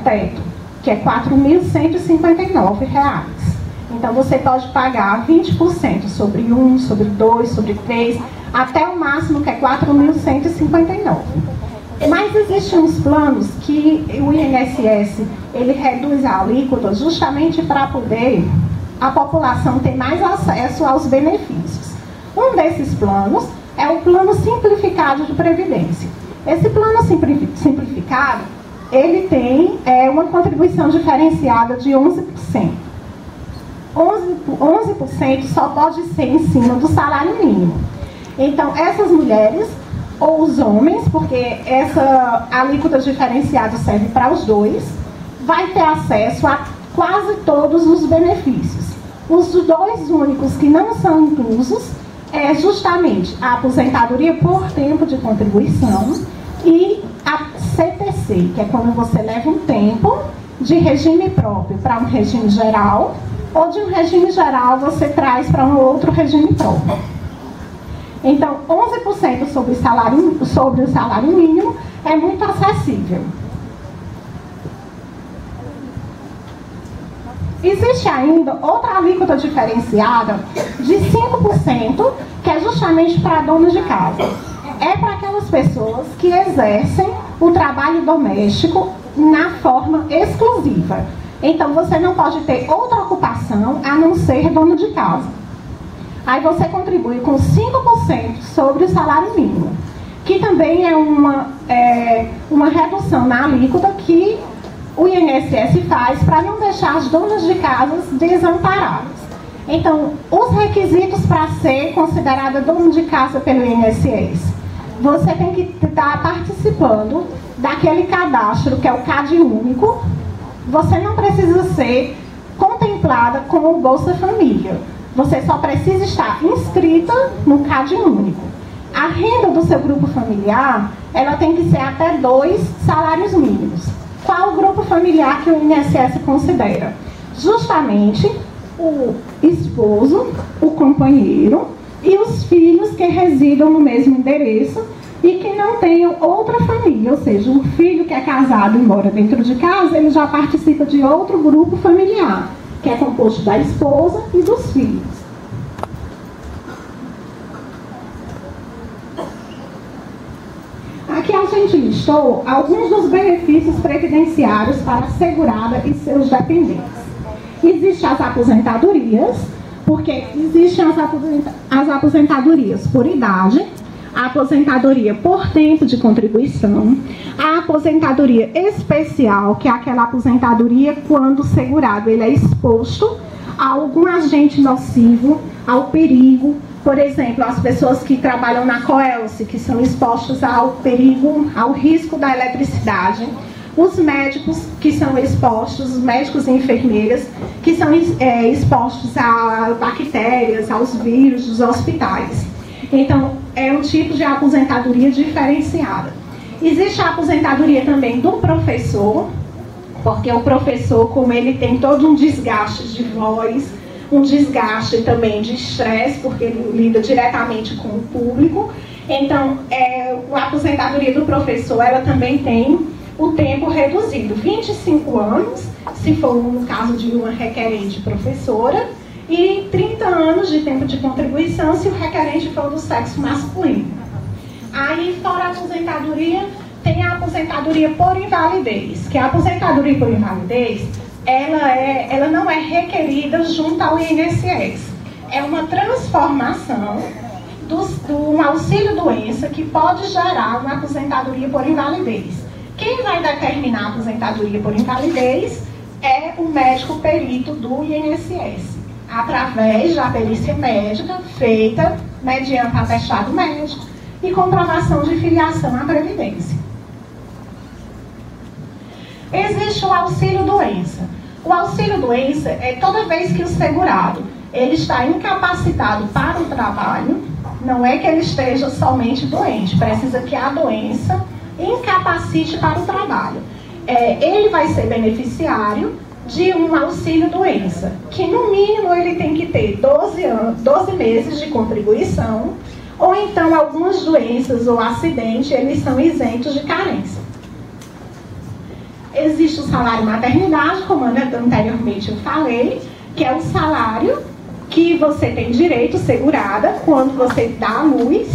teto, que é R$ 4.159. Então, você pode pagar 20% sobre 1, sobre 2, sobre 3, até o máximo, que é R$ 4.159. Mas existem uns planos que o INSS, ele reduz a alíquota justamente para poder a população ter mais acesso aos benefícios. Um desses planos é o plano simplificado de previdência. Esse plano simplificado, ele tem uma contribuição diferenciada de 11%. 11% só pode ser em cima do salário mínimo. Então, essas mulheres ou os homens, porque essa alíquota diferenciada serve para os dois, vai ter acesso a quase todos os benefícios. Os dois únicos que não são inclusos é justamente a aposentadoria por tempo de contribuição e a CTC, que é quando você leva um tempo de regime próprio para um regime geral, ou de um regime geral você traz para um outro regime próprio. Então, 11% sobre o salário mínimo é muito acessível. Existe ainda outra alíquota diferenciada de 5%, que é justamente para donos de casa. É para aquelas pessoas que exercem o trabalho doméstico na forma exclusiva. Então, você não pode ter outra ocupação a não ser dono de casa. Aí você contribui com 5% sobre o salário mínimo, que também é uma redução na alíquota que o INSS faz para não deixar as donas de casas desamparadas. Então, os requisitos para ser considerada dona de casa pelo INSS: você tem que estar participando daquele cadastro que é o CAD único. Você não precisa ser contemplada como Bolsa Família. Você só precisa estar inscrita no CAD único. A renda do seu grupo familiar, ela tem que ser até 2 salários mínimos. Qual o grupo familiar que o INSS considera? Justamente o esposo, o companheiro e os filhos que residam no mesmo endereço e que não tenham outra família. Ou seja, o filho que é casado e mora dentro de casa, ele já participa de outro grupo familiar, que é composto da esposa e dos filhos. Aqui a gente listou alguns dos benefícios previdenciários para a segurada e seus dependentes. Existem as aposentadorias, porque existem as aposentadorias por idade, a aposentadoria por tempo de contribuição, a aposentadoria especial, que é aquela aposentadoria quando o segurado ele é exposto a algum agente nocivo, ao perigo. Por exemplo, as pessoas que trabalham na Coelce, que são expostos ao perigo, ao risco da eletricidade. Os médicos que são expostos, os médicos e enfermeiras, que são expostos a bactérias, aos vírus dos hospitais. Então, é um tipo de aposentadoria diferenciada. Existe a aposentadoria também do professor, porque o professor, como ele tem todo um desgaste de voz, um desgaste também de estresse, porque ele lida diretamente com o público. Então, a aposentadoria do professor, ela também tem o tempo reduzido, 25 anos, se for no caso de uma requerente professora, e 30 anos de tempo de contribuição se o requerente for do sexo masculino. Aí, fora a aposentadoria, tem a aposentadoria por invalidez, que a aposentadoria por invalidez, ela não é requerida junto ao INSS. É uma transformação do auxílio-doença que pode gerar uma aposentadoria por invalidez. Quem vai determinar a aposentadoria por invalidez é o médico perito do INSS, através da perícia médica feita mediante atestado médico e comprovação de filiação à Previdência. Existe o auxílio-doença. O auxílio-doença é toda vez que o segurado ele está incapacitado para o trabalho, não é que ele esteja somente doente, precisa que a doença incapacite para o trabalho. Ele vai ser beneficiário de um auxílio-doença, que no mínimo ele tem que ter 12 meses de contribuição, ou então algumas doenças ou acidentes, eles são isentos de carência. Existe o salário maternidade, como anteriormente eu falei, que é o salário que você tem direito segurada quando você dá à luz,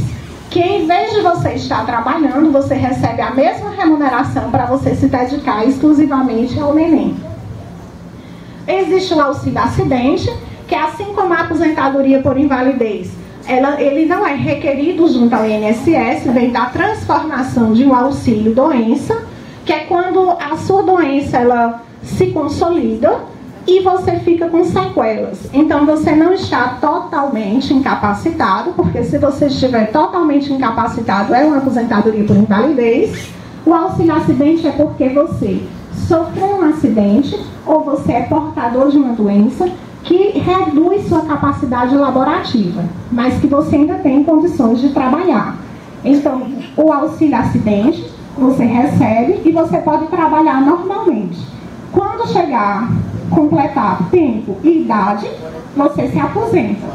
que em vez de você estar trabalhando, você recebe a mesma remuneração para você se dedicar exclusivamente ao neném. Existe o auxílio acidente, que assim como a aposentadoria por invalidez, ele não é requerido junto ao INSS, vem da transformação de um auxílio doença, que é quando a sua doença ela se consolida e você fica com sequelas. Então você não está totalmente incapacitado, porque se você estiver totalmente incapacitado é uma aposentadoria por invalidez. O auxílio acidente é porque você sofreu um acidente ou você é portador de uma doença que reduz sua capacidade laborativa, mas que você ainda tem condições de trabalhar. Então, o auxílio acidente você recebe e você pode trabalhar normalmente. Quando chegar, completar tempo e idade, você se aposenta.